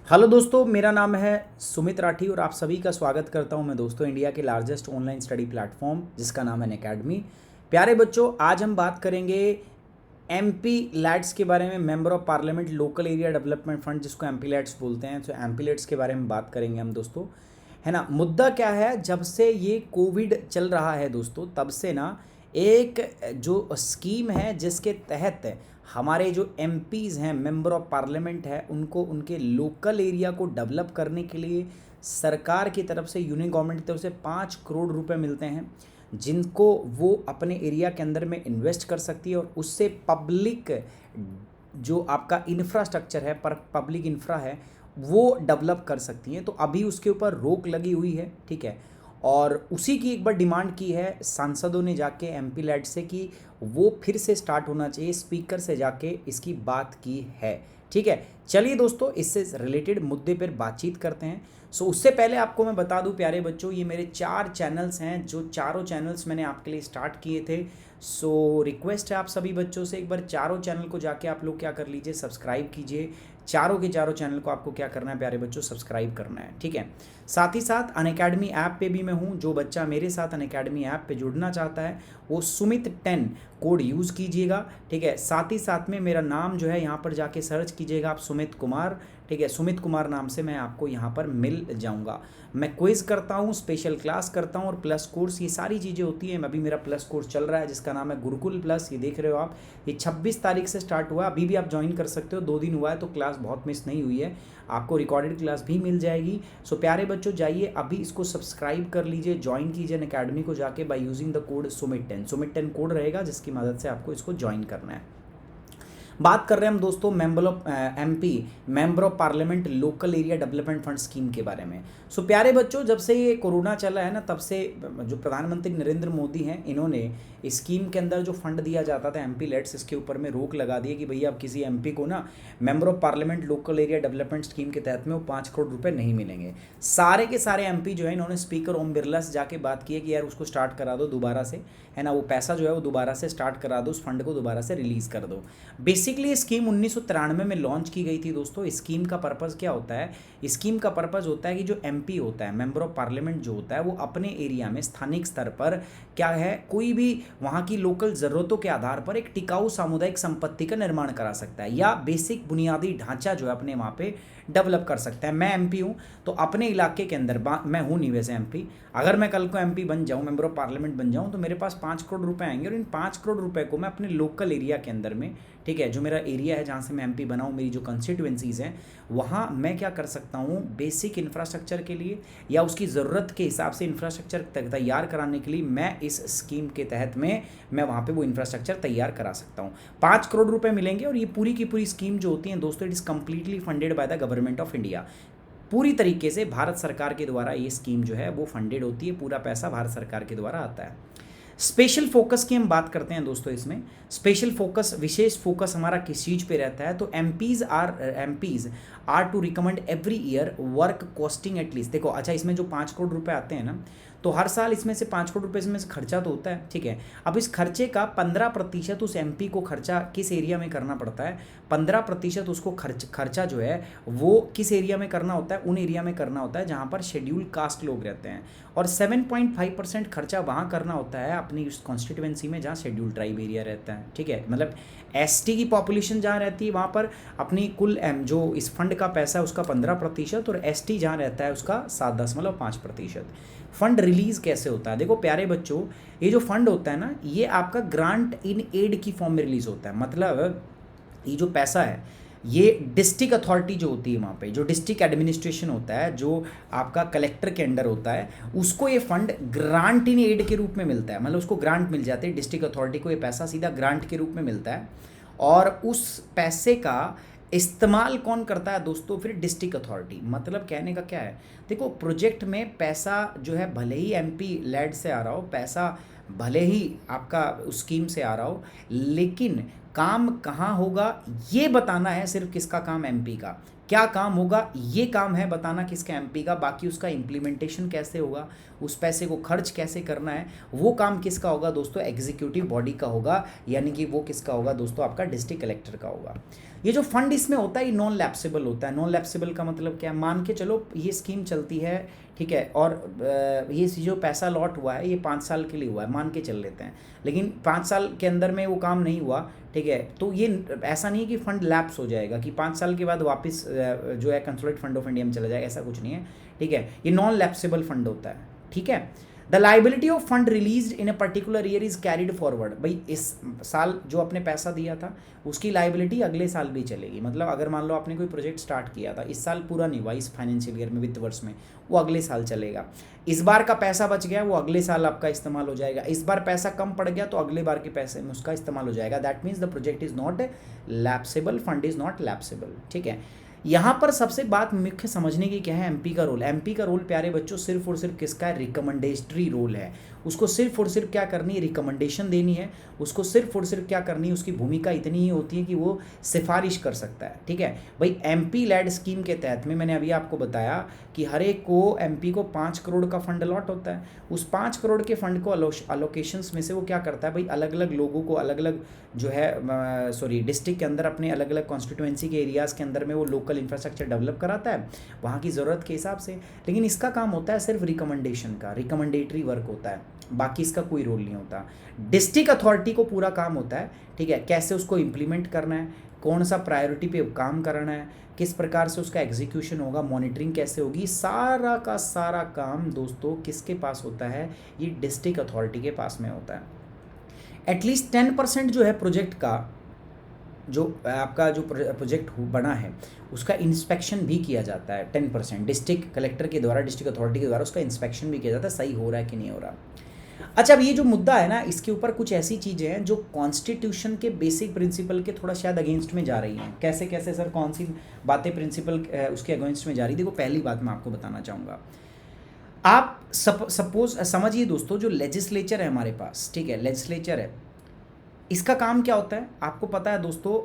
Hello दोस्तों, मेरा नाम है सुमित राठी और आप सभी का स्वागत करता हूं मैं दोस्तों इंडिया के लार्जेस्ट ऑनलाइन स्टडी प्लेटफॉर्म जिसका नाम है अनअकैडमी। प्यारे बच्चों, आज हम बात करेंगे एमपी लैट्स के बारे में, member of parliament local area development fund, जिसको एमपी लैट्स बोलते हैं। तो एमपी लैट्स के बारे में बात करेंगे हम दोस्तों, है ना। मुद्दा क्या है, जब से ये कोविड चल रहा है दोस्तों, तब से ना एक जो स्कीम है जिसके तहत हमारे जो एमपीज़ हैं, मेंबर ऑफ पार्लियामेंट है, उनको उनके लोकल एरिया को डेवलप करने के लिए सरकार की तरफ से, यूनियन गवर्नमेंट की तरफ से 5 करोड़ रुपए मिलते हैं, जिनको वो अपने एरिया के अंदर में इन्वेस्ट कर सकती है और उससे पब्लिक जो आपका इंफ्रास्ट्रक्चर है, पर पब्लिक इंफ्रा है, वो डेवलप कर सकती हैं। तो अभी उसके ऊपर रोक लगी हुई है, ठीक है। और उसी की एक बार डिमांड की है सांसदों ने जाके एमपी लैड से कि वो फिर से स्टार्ट होना चाहिए, स्पीकर से जाके इसकी बात की है, ठीक है। चलिए दोस्तों, इससे रिलेटेड मुद्दे पर बातचीत करते हैं। सो उससे पहले आपको मैं बता दूं प्यारे बच्चों, ये मेरे 4 चैनल्स हैं, जो चारों चैनल्स मैंने आपके लिए स्टार्ट किए थे। सो रिक्वेस्ट है आप सभी बच्चों से, एक बार चारों चैनल को जाके आप लोग क्या कर लीजिए, सब्सक्राइब कीजिए। चारों के चारों चैनल को आपको क्या करना है प्यारे बच्चों, सब्सक्राइब करना है, ठीक है। साथ ही साथ अनअकैडमी ऐप पे भी मैं हूँ। जो बच्चा मेरे साथ अनअकैडमी ऐप पे जुड़ना चाहता है वो सुमित10 कोड यूज़ कीजिएगा, ठीक है। साथ ही साथ में मेरा नाम जो है यहाँ पर जाके सर्च कीजिएगा आप, सुमित कुमार, ठीक है। सुमित कुमार नाम से मैं आपको यहाँ पर मिल जाऊँगा। मैं क्विज़ करता हूँ, स्पेशल क्लास करता हूँ और प्लस कोर्स, ये सारी चीज़ें होती हैं। अभी मेरा प्लस कोर्स चल रहा है जिसका नाम है गुरुकुल प्लस, ये देख रहे हो आप। ये 26 तारीख से स्टार्ट हुआ, अभी भी आप ज्वाइन कर सकते हो, 2 दिन हुआ है तो क्लास बहुत मिस नहीं हुई है, आपको रिकॉर्डेड क्लास भी मिल जाएगी। सो प्यारे बच्चों, जाइए अभी इसको सब्सक्राइब कर लीजिए, ज्वाइन कीजिए अनअकैडमी को जाके बाय यूजिंग द कोड सुमित10। सुमित10 कोड रहेगा जिसकी मदद से आपको इसको ज्वाइन करना है। बात कर रहे हैं हम दोस्तों member of MP, member of parliament local area development fund scheme के बारे में। सो प्यारे बच्चों, जब से ये कोरोना चला है ना, तब से जो प्रधानमंत्री नरेंद्र मोदी हैं, इन्होंने इस स्कीम के अंदर जो फंड दिया जाता था एमपी लेट्स, इसके ऊपर में रोक लगा दी है कि भैया अब किसी एमपी को ना member of parliament local area development scheme के तहत में वो 5 करोड़ रुपए नहीं मिलेंगे। सारे के सारे एमपी जो है, इन्होंने स्पीकर ओम बिरला से जाके बात की है कि यार उसको स्टार्ट करा दो दोबारा से, है ना, वो पैसा जो है वो दोबारा से स्टार्ट करा दो, उस फंड को दोबारा से रिलीज़ कर दो। बेसिकली ये स्कीम 1993 में लॉन्च की गई थी दोस्तों। इस स्कीम का पर्पज़ क्या होता है, स्कीम का पर्पज़ होता है कि जो एमपी होता है, मेंबर ऑफ पार्लियामेंट जो होता है, वो अपने एरिया में स्थानिक स्तर पर क्या है, कोई भी वहाँ की लोकल ज़रूरतों के आधार पर एक टिकाऊ सामुदायिक संपत्ति का निर्माण करा सकता है, या बेसिक बुनियादी ढांचा जो है अपने वहाँ पे डेवलप कर सकता है। मैं एमपी हूँ तो अपने इलाके के अंदर, मैं हूँ नहीं वैसे एमपी, अगर मैं कल को एमपी बन जाऊँ, मेंबर ऑफ पार्लियामेंट बन जाऊँ, तो मेरे पास 5 करोड़ रुपए आएंगे और इन 5 करोड़ रुपए को मैं अपने लोकल एरिया के अंदर में, ठीक है, जो मेरा एरिया है जहाँ से मैं एमपी बना हूँ, मेरी जो कंस्टिट्यूएंसीज़ हैं, वहाँ मैं क्या कर सकता हूँ, बेसिक इंफ्रास्ट्रक्चर के लिए या उसकी ज़रूरत के हिसाब से इंफ्रास्ट्रक्चर तैयार कराने के लिए मैं इस स्कीम के तहत में मैं वहाँ पे वो इंफ्रास्ट्रक्चर तैयार करा सकता हूँ। 5 करोड़ रुपए मिलेंगे और ये पूरी की पूरी स्कीम जो होती है दोस्तों, it is completely funded by the government of India. पूरी तरीके से भारत सरकार के द्वारा ये स्कीम जो है वो फंडेड होती है, पूरा पैसा भारत सरकार के द्वारा आता है। स्पेशल फोकस की हम बात करते हैं दोस्तों, इसमें स्पेशल फोकस, विशेष फोकस हमारा किस चीज़ पे रहता है, तो MPs are to recommend every year work costing at least, देखो अच्छा, इसमें जो 5 करोड़ रुपए आते हैं ना, तो हर साल इसमें से 5 करोड़ रुपए इसमें से खर्चा तो होता है, ठीक है। अब इस खर्चे का 15% उस एमपी को खर्चा किस एरिया में करना पड़ता है, 15% उसको खर्चा जो है वो किस एरिया में करना होता है, उन एरिया में करना होता है जहाँ पर शेड्यूल कास्ट लोग रहते हैं, और 7.5% खर्चा वहाँ करना होता है अपनी उस कॉन्स्टिट्यूएंसी में जहाँ शेड्यूल ट्राइब एरिया रहता है, ठीक है। मतलब एसटी की पॉपुलेशन जहाँ रहती है वहाँ पर अपनी कुल जो इस फंड का पैसा है उसका 15%, और एसटी जहाँ रहता है उसका 7.5%। फंड रिलीज़ कैसे होता है, देखो प्यारे बच्चों, ये जो फंड होता है ना, ये आपका ग्रांट इन एड की फॉर्म में रिलीज़ होता है। मतलब ये जो पैसा है, ये डिस्ट्रिक्ट अथॉरिटी जो होती है वहाँ पे, जो डिस्ट्रिक्ट एडमिनिस्ट्रेशन होता है, जो आपका कलेक्टर के अंडर होता है, उसको ये फंड ग्रांट इन एड के रूप में मिलता है। मतलब उसको ग्रांट मिल जाते हैं, डिस्ट्रिक्ट अथॉरिटी को ये पैसा सीधा ग्रांट के रूप में मिलता है, और उस पैसे का इस्तेमाल कौन करता है दोस्तों, फिर डिस्ट्रिक्ट अथॉरिटी। मतलब कहने का क्या है, देखो प्रोजेक्ट में पैसा जो है भले ही एमपी लैड से आ रहा हो, पैसा भले ही आपका उस स्कीम से आ रहा हो, लेकिन काम कहाँ होगा ये बताना है सिर्फ किसका काम, एमपी का। क्या काम होगा ये काम है बताना किसका, एमपी का। बाकी उसका इम्प्लीमेंटेशन कैसे होगा, उस पैसे को खर्च कैसे करना है, वो काम किसका होगा दोस्तों, एग्जीक्यूटिव बॉडी का होगा, यानी कि वो किसका होगा दोस्तों, आपका डिस्ट्रिक्ट कलेक्टर का होगा। ये जो फंड इसमें होता है ये नॉन लैप्सेबल होता है। नॉन लैप्सेबल का मतलब क्या है, मान के चलो ये स्कीम चलती है, ठीक है, और ये जो पैसा लॉट हुआ है ये 5 साल के लिए हुआ है, मान के चल लेते हैं, लेकिन 5 साल के अंदर में वो काम नहीं हुआ, ठीक है, तो ये ऐसा नहीं है कि फंड लैप्स हो जाएगा कि 5 साल के बाद वापस जो है कंसोलिडेटेड फंड ऑफ इंडिया में चला जाएगा, ऐसा कुछ नहीं है, ठीक है, ये नॉन लैप्सेबल फंड होता है, ठीक है। The liability of fund release in a particular year is carried forward, भाई इस साल जो आपने पैसा दिया था उसकी लाइबिलिटी अगले साल भी चलेगी। मतलब अगर मान लो आपने कोई प्रोजेक्ट स्टार्ट किया था, इस साल पूरा नहीं हुआ, इस फाइनेंशियल ईयर में, वित्त वर्ष में, वो अगले साल चलेगा। इस बार का पैसा बच गया वो अगले साल आपका इस्तेमाल हो जाएगा। इस बार पैसा कम पड़ गया तो अगले बार के पैसे में उसका इस्तेमाल हो जाएगा। That means the project is not lapsable, fund is not lapsable, ठीक है। यहाँ पर सबसे बात मुख्य समझने की क्या है, एमपी का रोल। एमपी का रोल प्यारे बच्चों सिर्फ और सिर्फ किसका है, रिकमेंडेटरी रोल है। उसको सिर्फ और सिर्फ क्या करनी है, रिकमेंडेशन देनी है। उसको सिर्फ और सिर्फ क्या करनी है, उसकी भूमिका इतनी ही होती है कि वो सिफारिश कर सकता है, ठीक है भाई। एमपी लैड स्कीम के तहत में मैंने अभी आपको बताया कि हर एक को एमपी को 5 करोड़ का फंड अलॉट होता है। उस 5 करोड़ के फंड को अलोकेशंस में से वो क्या करता है भाई, अलग अलग लोगों को अलग अलग जो है डिस्ट्रिक्ट के अंदर अपने अलग अलग कॉन्स्टिट्यूएंसी के एरियाज़ के अंदर में वो लोकल इंफ्रास्ट्रक्चर डेवलप कराता है वहाँ की ज़रूरत के हिसाब से। लेकिन इसका काम होता है सिर्फ रिकमेंडेशन का, रिकमेंडेटरी वर्क होता है, बाकी इसका कोई रोल नहीं होता। डिस्ट्रिक्ट अथॉरिटी को पूरा काम होता है, ठीक है, कैसे उसको इम्प्लीमेंट करना है, कौन सा प्रायोरिटी पे काम करना है, किस प्रकार से उसका एग्जीक्यूशन होगा, मॉनिटरिंग कैसे होगी, सारा का सारा काम दोस्तों किसके पास होता है, ये डिस्ट्रिक्ट अथॉरिटी के पास में होता है। एटलीस्ट 10% जो है प्रोजेक्ट का, जो आपका जो प्रोजेक्ट बना है उसका इंस्पेक्शन भी किया जाता है। 10% डिस्ट्रिक्ट कलेक्टर के द्वारा, डिस्ट्रिक्ट अथॉरिटी के द्वारा उसका इंस्पेक्शन भी किया जाता है, सही हो रहा है कि नहीं हो रहा। अच्छा, अब ये जो मुद्दा है ना, इसके ऊपर कुछ ऐसी चीज़ें हैं जो कॉन्स्टिट्यूशन के बेसिक प्रिंसिपल के थोड़ा शायद अगेंस्ट में जा रही हैं। कैसे कैसे सर, कौन सी बातें प्रिंसिपल उसके अगेंस्ट में जा रही? देखो, पहली बात मैं आपको बताना चाहूँगा, आप सपोज समझिए दोस्तों, जो लेजिस्लेचर है हमारे पास, ठीक है, लेजिस्लेचर है, इसका काम क्या होता है आपको पता है दोस्तों।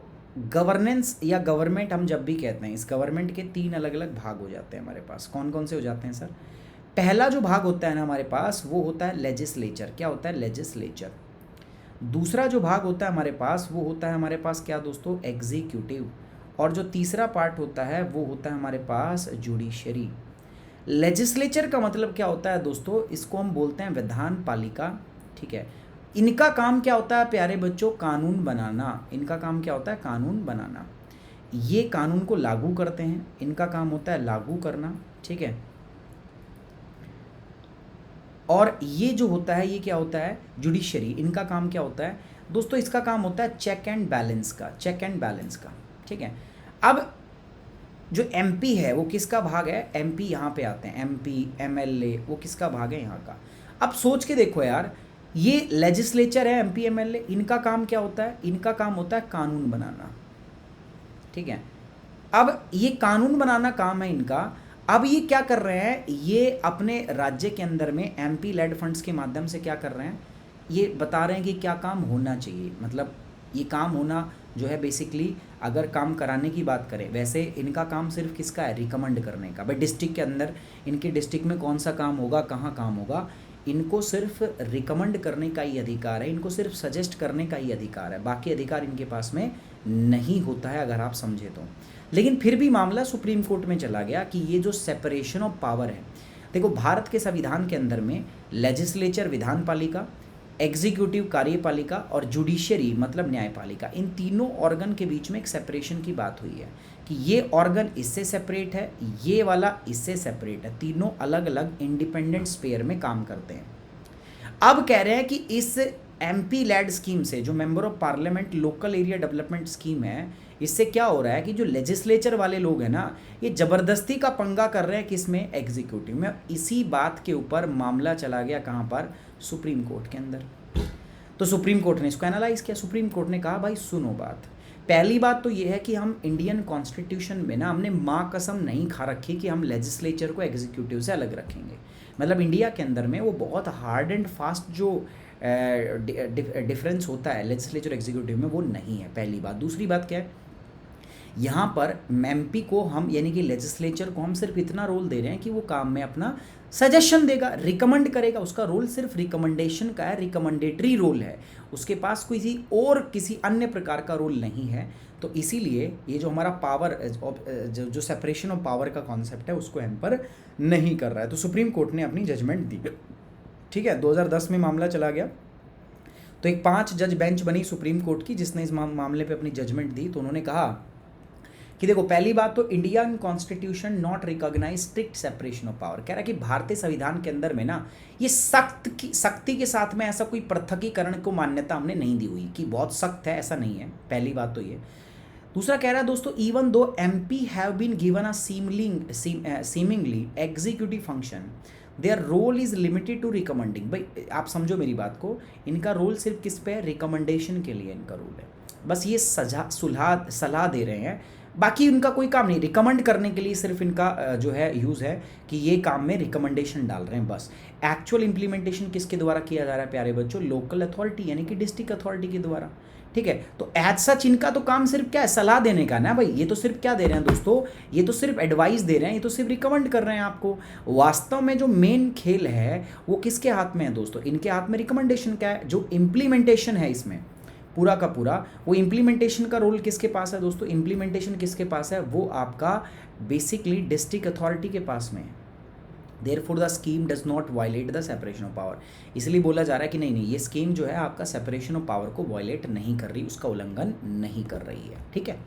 गवर्नेंस या गवर्नमेंट हम जब भी कहते हैं, इस गवर्नमेंट के 3 अलग अलग भाग हो जाते हैं हमारे पास। कौन कौन से हो जाते हैं सर? पहला जो भाग होता है ना हमारे पास, वो होता है लेजिस्लेचर। क्या होता है? लेजिस्लेचर। दूसरा जो भाग होता है हमारे पास, वो होता है हमारे पास क्या दोस्तों? एग्जीक्यूटिव। और जो तीसरा पार्ट होता है वो होता है हमारे पास जुडिशरी। लेजिस्लेचर का मतलब क्या होता है दोस्तों? इसको हम बोलते हैं विधान पालिका, ठीक है। इनका काम क्या होता है प्यारे बच्चों? कानून बनाना। इनका काम क्या होता है? कानून बनाना। ये कानून को लागू करते हैं, इनका काम होता है लागू करना, ठीक है। और ये जो होता है, ये क्या होता है? जुडिशरी। इनका काम क्या होता है दोस्तों? इसका काम होता है चेक एंड बैलेंस का, चेक एंड बैलेंस का, ठीक है। अब जो एमपी है वो किसका भाग है? एमपी यहाँ पे आते हैं, एमपी एमएलए, वो किसका भाग है? यहाँ का। अब सोच के देखो यार, ये लेजिस्लेचर है, एमपी एमएलए, इनका काम क्या होता है? इनका काम होता है कानून बनाना, ठीक है। अब ये कानून बनाना काम है इनका। अब ये क्या कर रहे हैं? ये अपने राज्य के अंदर में एमपी लेड फंड्स के माध्यम से क्या कर रहे हैं? ये बता रहे हैं कि क्या काम होना चाहिए। मतलब ये काम होना जो है बेसिकली, अगर काम कराने की बात करें, वैसे इनका काम सिर्फ किसका है? रिकमेंड करने का। भाई डिस्ट्रिक्ट के अंदर, इनके डिस्ट्रिक्ट में कौन सा काम होगा, कहाँ काम होगा, इनको सिर्फ रिकमेंड करने का ही अधिकार है, इनको सिर्फ सजेस्ट करने का ही अधिकार है, बाकी अधिकार इनके पास में नहीं होता है, अगर आप समझे तो। लेकिन फिर भी मामला सुप्रीम कोर्ट में चला गया कि ये जो सेपरेशन ऑफ पावर है, देखो भारत के संविधान के अंदर में लेजिस्लेचर विधान पालिका, एग्जीक्यूटिव कार्यपालिका और जुडिशरी मतलब न्यायपालिका, इन तीनों ऑर्गन के बीच में एक सेपरेशन की बात हुई है कि ये ऑर्गन इससे सेपरेट है, ये वाला इससे सेपरेट है, तीनों अलग अलग इंडिपेंडेंट स्पेयर में काम करते हैं। अब कह रहे हैं कि इस एमपी लैड स्कीम से, जो member of parliament local area development scheme है, इससे क्या हो रहा है कि जो लेजिस्लेचर वाले लोग हैं ना, ये ज़बरदस्ती का पंगा कर रहे हैं किसमें? एग्जीक्यूटिव में। इसी बात के ऊपर मामला चला गया कहाँ पर? सुप्रीम कोर्ट के अंदर। तो सुप्रीम कोर्ट ने इसको एनालाइज किया। सुप्रीम कोर्ट ने कहा भाई सुनो बात, पहली बात तो ये है कि हम इंडियन कॉन्स्टिट्यूशन में ना, हमने माँ कसम नहीं खा रखी कि हम लेजिस्लेचर को एग्जीक्यूटिव से अलग रखेंगे। मतलब इंडिया के अंदर में वो बहुत हार्ड एंड फास्ट जो डिफरेंस होता है लेजिस्लेचर एग्जीक्यूटिव में, वो नहीं है, पहली बात। दूसरी बात क्या है? यहाँ पर एमपी को हम यानी कि लेजिस्लेचर को हम सिर्फ इतना रोल दे रहे हैं कि वो काम में अपना सजेशन देगा, रिकमेंड करेगा। उसका रोल सिर्फ रिकमेंडेशन का है, रिकमेंडेटरी रोल है, उसके पास किसी अन्य प्रकार का रोल नहीं है। तो इसीलिए ये जो हमारा पावर जो सेपरेशन ऑफ पावर का कॉन्सेप्ट है उसको हैम्पर नहीं कर रहा है। तो सुप्रीम कोर्ट ने अपनी जजमेंट दी, ठीक है। 2010 में मामला चला गया, तो एक 5 जज बेंच बनी सुप्रीम कोर्ट की जिसने इस मामले पे अपनी जजमेंट दी। तो उन्होंने कहा कि देखो, पहली बात तो Indian constitution not recognise strict separation of power. कह रहा है कि भारतीय संविधान के अंदर में ना ये सख्ती के साथ में ऐसा कोई पृथकीकरण को मान्यता हमने नहीं दी हुई कि बहुत सख्त है, ऐसा नहीं है। पहली बात तो ये। दूसरा कह रहा है दोस्तों, even though MP have been given a seemingly executive function, their role is limited to recommending. भाई आप समझो मेरी बात को, इनका रोल सिर्फ किस पे है? रिकमेंडेशन के लिए इनका रोल है। बस ये सलाह दे रहे हैं, बाकी उनका कोई काम नहीं। रिकमेंड करने के लिए सिर्फ इनका जो है यूज़ है कि ये काम में रिकमेंडेशन डाल रहे हैं बस। एक्चुअल इंप्लीमेंटेशन किसके द्वारा किया जा रहा है प्यारे बच्चों? लोकल अथॉरिटी यानी कि डिस्ट्रिक्ट अथॉरिटी के द्वारा, ठीक है। तो एज सच इनका तो काम सिर्फ क्या है? सलाह देने का ना भाई। ये तो सिर्फ क्या दे रहे हैं दोस्तों? ये तो सिर्फ एडवाइस दे रहे हैं, ये तो सिर्फ रिकमेंड कर रहे हैं आपको। वास्तव में जो मेन खेल है वो किसके हाथ में है दोस्तों? इनके हाथ में रिकमेंडेशन का है। जो इम्प्लीमेंटेशन है इसमें पूरा का पूरा, वो इम्प्लीमेंटेशन का रोल किसके पास है दोस्तों? इम्प्लीमेंटेशन किसके पास है? वो आपका बेसिकली डिस्ट्रिक्ट अथॉरिटी के पास में है। Therefore the scheme does not violate the separation of power। इसलिए बोला जा रहा है कि नहीं, ये स्कीम जो है आपका सेपरेशन ऑफ पावर को वायलेट नहीं कर रही, उसका उल्लंघन नहीं कर रही है, ठीक है।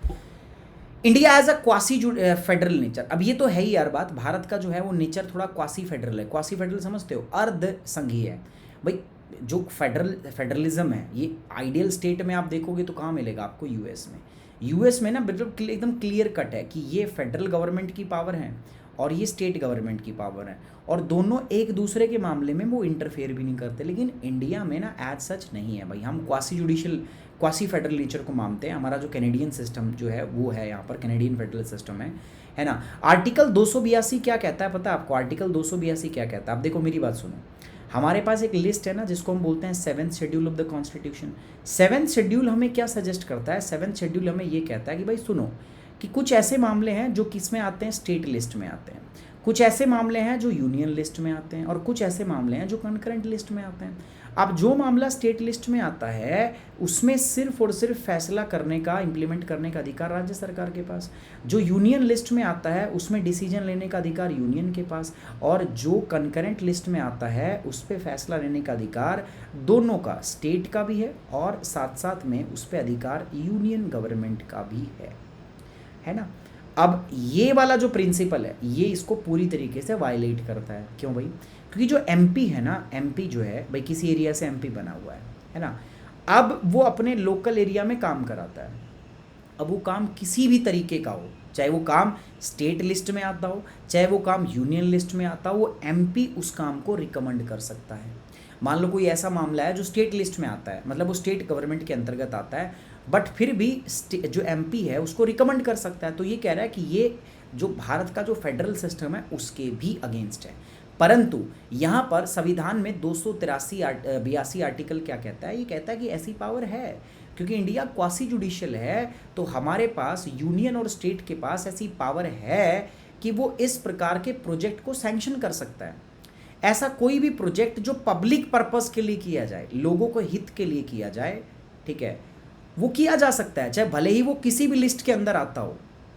India as a quasi federal nature. अब ये तो है ही यार बात, भारत का जो है वो नेचर थोड़ा क्वासी फेडरल है। क्वासी फेडरल समझते हो? अर्ध संघीय है भाई। जो फेडरलिज्म है ये आइडियल स्टेट में आप देखोगे तो कहाँ मिलेगा आपको? यूएस में ना बिल्कुल एकदम क्लियर कट है कि ये फेडरल गवर्नमेंट की पावर है और ये स्टेट गवर्नमेंट की पावर है, और दोनों एक दूसरे के मामले में वो इंटरफेयर भी नहीं करते। लेकिन इंडिया में ना एज सच नहीं है भाई। हम क्वासी फेडरल नेचर को मानते हैं। हमारा जो कैनेडियन सिस्टम जो है वो है, यहाँ पर कैनेडियन फेडरल सिस्टम है ना। आर्टिकल 282 क्या कहता है पता है आपको? आर्टिकल 282 क्या कहता है? आप देखो मेरी बात सुनो। हमारे पास एक लिस्ट है ना जिसको हम बोलते हैं 7th schedule of the constitution. 7th schedule हमें क्या सजेस्ट करता है? 7th शेड्यूल हमें ये कहता है कि भाई सुनो, कि कुछ ऐसे मामले हैं जो किस में आते हैं? स्टेट लिस्ट में आते हैं। कुछ ऐसे मामले हैं जो यूनियन लिस्ट में आते हैं, और कुछ ऐसे मामले हैं जो कंकरेंट लिस्ट में आते हैं। अब जो मामला स्टेट लिस्ट में आता है उसमें सिर्फ और सिर्फ फैसला करने का, इम्प्लीमेंट करने का अधिकार राज्य सरकार के पास। जो यूनियन लिस्ट में आता है उसमें डिसीजन लेने का अधिकार यूनियन के पास, और जो कंकरेंट लिस्ट में आता है उस पर फैसला लेने का अधिकार दोनों का, स्टेट का भी है और साथ साथ में उस पर अधिकार यूनियन गवर्नमेंट का भी है ना। अब ये वाला जो प्रिंसिपल है ये इसको पूरी तरीके से वायलेट करता है। क्यों भाई? क्योंकि जो एमपी है ना, एमपी जो है भाई किसी एरिया से एमपी बना हुआ है ना। अब वो अपने लोकल एरिया में काम कराता है। अब वो काम किसी भी तरीके का हो, चाहे वो काम स्टेट लिस्ट में आता हो, चाहे वो काम यूनियन लिस्ट में आता हो, वो एमपी उस काम को रिकमेंड कर सकता है। मान लो कोई ऐसा मामला है जो स्टेट लिस्ट में आता है, मतलब वो स्टेट गवर्नमेंट के अंतर्गत आता है, बट फिर भी जो एमपी है उसको रिकमेंड कर सकता है। तो ये कह रहा है कि ये जो भारत का जो फेडरल सिस्टम है उसके भी अगेंस्ट है। परंतु यहाँ पर संविधान में 282 आर्टिकल क्या कहता है? ये कहता है कि ऐसी पावर है, क्योंकि इंडिया क्वासी जुडिशियल है, तो हमारे पास यूनियन और स्टेट के पास ऐसी पावर है कि वो इस प्रकार के प्रोजेक्ट को सैंक्शन कर सकता है। ऐसा कोई भी प्रोजेक्ट जो पब्लिक पर्पस के लिए किया जाए, लोगों को हित के लिए किया जाए, ठीक है, वो किया जा सकता है, चाहे भले ही वो किसी भी लिस्ट के अंदर आता हो,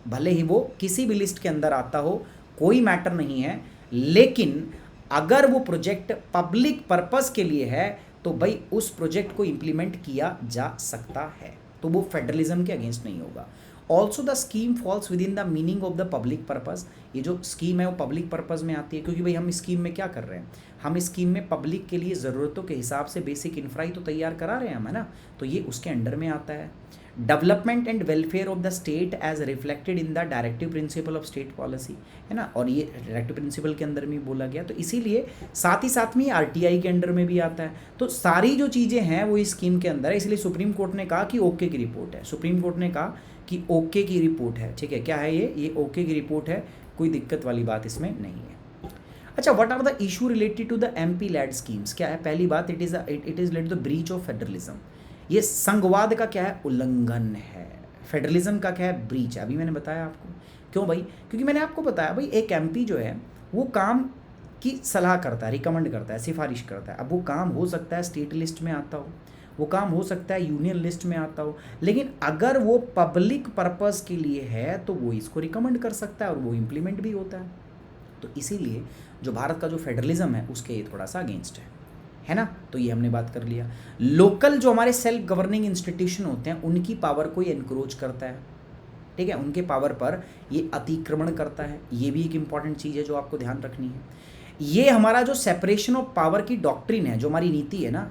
भले ही वो किसी भी लिस्ट के अंदर आता हो, कोई मैटर नहीं है। लेकिन अगर वो प्रोजेक्ट पब्लिक पर्पस के लिए है तो भाई उस प्रोजेक्ट को इम्प्लीमेंट किया जा सकता है, तो वो फेडरलिज्म के अगेंस्ट नहीं होगा। Also the scheme falls within the meaning of the public purpose. ये जो स्कीम है वो पब्लिक पर्पस में आती है, क्योंकि भाई हम स्कीम में क्या कर रहे हैं? हम स्कीम में पब्लिक के लिए ज़रूरतों के हिसाब से बेसिक इंफ्राई तो तैयार करा रहे हैं हम, है ना। तो ये उसके अंडर में आता है। Development and welfare of the state as reflected in the directive principle of state policy, है ना। और ये डायरेक्टिव प्रिंसिपल के अंदर में बोला गया, तो इसीलिए साथ ही साथ में आरटीआई के अंडर में भी आता है। तो सारी जो चीज़ें हैं वो इस स्कीम के अंदर है। इसलिए सुप्रीम कोर्ट ने कहा कि ओके की रिपोर्ट है। सुप्रीम कोर्ट ने कहा कि ओके की रिपोर्ट है, ठीक है। क्या है ये ओके की रिपोर्ट है, कोई दिक्कत वाली बात इसमें नहीं है। अच्छा, what are the issue related to the MP LAD schemes? क्या है? पहली बात, it is related to the breach of federalism. ये संघवाद का क्या है? उल्लंघन है। फेडरलिज्म का क्या है, ब्रीच है। अभी मैंने बताया आपको। क्यों भाई? क्योंकि मैंने आपको बताया भाई एक एमपी जो है वो काम की सलाह करता है, रिकमेंड करता है, सिफारिश करता है। अब वो काम हो सकता है स्टेट लिस्ट में आता हो, वो काम हो सकता है यूनियन लिस्ट में आता हो, लेकिन अगर वो पब्लिक पर्पस के लिए है तो वो इसको रिकमेंड कर सकता है और वो इम्प्लीमेंट भी होता है। तो इसीलिए जो भारत का जो फेडरलिज्म है उसके ये थोड़ा सा अगेंस्ट है ना। तो ये हमने बात कर लिया। लोकल जो हमारे सेल्फ गवर्निंग इंस्टीट्यूशन होते हैं उनकी पावर को ये एनक्रोच करता है, ठीक है, उनके पावर पर ये अतिक्रमण करता है। ये भी एक इंपॉर्टेंट चीज़ है जो आपको ध्यान रखनी है। ये हमारा जो सेपरेशन ऑफ पावर की डॉक्ट्रिन है, जो हमारी नीति है ना,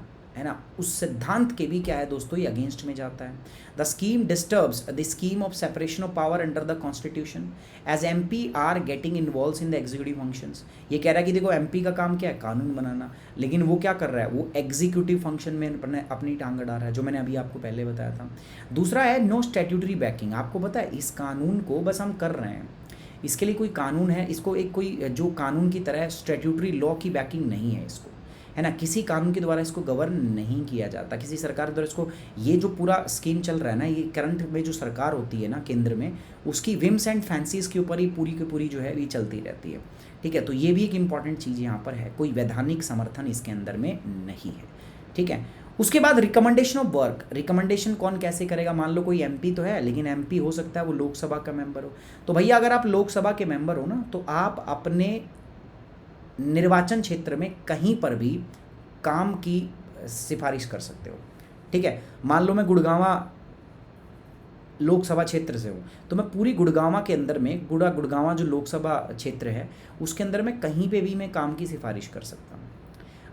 उस सिद्धांत के भी क्या है दोस्तों, ये अगेंस्ट में जाता है। The scheme disturbs the scheme of separation of power under the constitution as MP are getting involve in the executive functions. ये कह रहा है कि देखो एमपी का काम क्या है, कानून बनाना, लेकिन वो क्या कर रहा है, वो एग्जीक्यूटिव फंक्शन में अपनी टांग अड़ा रहा है, जो मैंने अभी आपको पहले बताया था। दूसरा है नो स्टैट्यूटरी बैकिंग। आपको पता है इस कानून को बस हम कर रहे हैं, इसके लिए कोई कानून है, इसको एक कोई जो कानून की तरह स्टैट्यूटरी लॉ की बैकिंग नहीं है इसको, है ना। किसी कानून के द्वारा इसको गवर्न नहीं किया जाता, किसी सरकार द्वारा इसको। ये जो पूरा स्कीम चल रहा है ना, ये करंट में जो सरकार होती है ना केंद्र में, उसकी विम्स एंड फैंसीज़ के ऊपर ही पूरी की पूरी जो है ये चलती रहती है, ठीक है। तो ये भी एक इंपॉर्टेंट चीज़ यहाँ पर है, कोई वैधानिक समर्थन इसके अंदर में नहीं है, ठीक है। उसके बाद रिकमेंडेशन ऑफ वर्क। रिकमेंडेशन कौन कैसे करेगा? मान लो कोई एमपी तो है, लेकिन एमपी हो सकता है वो लोकसभा का मेंबर हो। तो भैया अगर आप लोकसभा के मेंबर हो ना, तो आप अपने निर्वाचन क्षेत्र में कहीं पर भी काम की सिफारिश कर सकते हो, ठीक है। मान लो मैं गुड़गांवा लोकसभा क्षेत्र से हूँ, तो मैं पूरी गुड़गांवा के अंदर में गुड़गांवा जो लोकसभा क्षेत्र है उसके अंदर में कहीं पे भी मैं काम की सिफारिश कर सकता हूँ।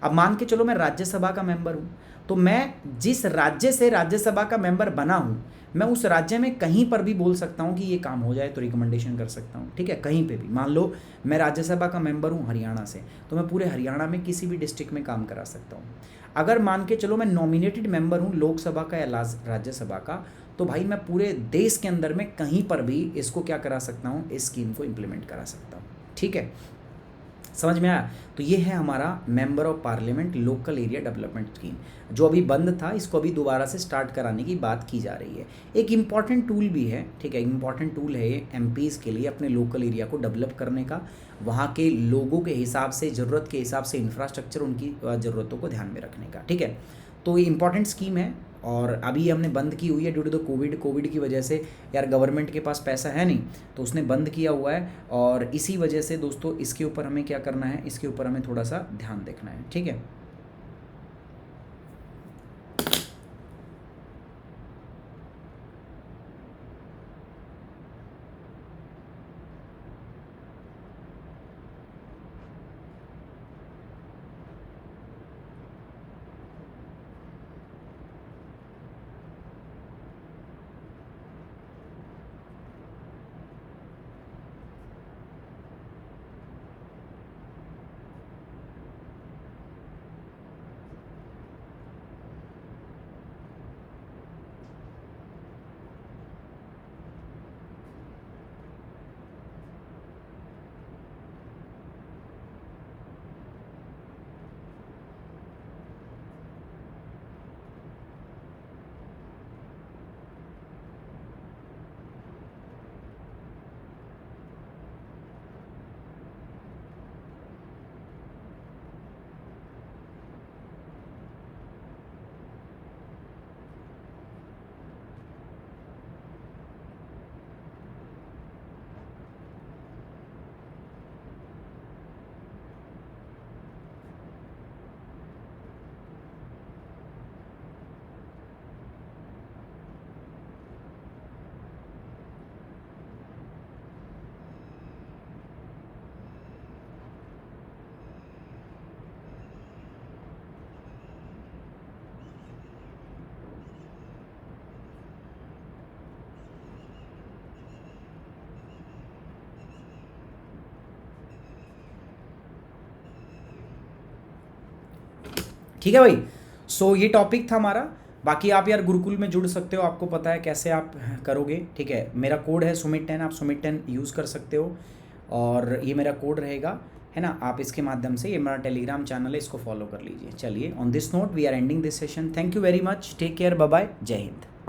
अब मान के चलो मैं राज्यसभा का मेंबर हूँ, तो मैं जिस राज्य से राज्यसभा का मेंबर बना हूँ, मैं उस राज्य में कहीं पर भी बोल सकता हूँ कि ये काम हो जाए, तो रिकमेंडेशन कर सकता हूँ, ठीक है, कहीं पे भी। मान लो मैं राज्यसभा का मेंबर हूँ हरियाणा से, तो मैं पूरे हरियाणा में किसी भी डिस्ट्रिक्ट में काम करा सकता हूँ। अगर मान के चलो मैं नॉमिनेटेड मेंबर हूँ लोकसभा का या राज्यसभा का, तो भाई मैं पूरे देश के अंदर में कहीं पर भी इसको क्या करा सकता हूँ, इस स्कीम को इम्प्लीमेंट करा सकता हूँ, ठीक है। समझ में आया? तो ये है हमारा member of parliament local area development scheme, जो अभी बंद था, इसको अभी दोबारा से स्टार्ट कराने की बात की जा रही है। एक इम्पॉर्टेंट टूल भी है, ठीक है, इम्पॉर्टेंट टूल है ये एमपीज़ के लिए अपने लोकल एरिया को डेवलप करने का, वहाँ के लोगों के हिसाब से, ज़रूरत के हिसाब से इंफ्रास्ट्रक्चर, उनकी ज़रूरतों को ध्यान में रखने का, ठीक है। तो ये इंपॉर्टेंट स्कीम है और अभी हमने बंद की हुई है ड्यू टू द कोविड की वजह से। यार गवर्नमेंट के पास पैसा है नहीं, तो उसने बंद किया हुआ है, और इसी वजह से दोस्तों इसके ऊपर हमें क्या करना है, इसके ऊपर हमें थोड़ा सा ध्यान देखना है, ठीक है। ठीक है भाई। सो ये टॉपिक था हमारा। बाकी आप यार गुरुकुल में जुड़ सकते हो, आपको पता है कैसे आप करोगे, ठीक है। मेरा कोड है सुमित 10, आप सुमित 10 यूज़ कर सकते हो, और ये मेरा कोड रहेगा, है ना। आप इसके माध्यम से, ये मेरा टेलीग्राम चैनल है, इसको फॉलो कर लीजिए। चलिए, on this note we are ending this session. Thank you very much, take care, bye bye, जय हिंद।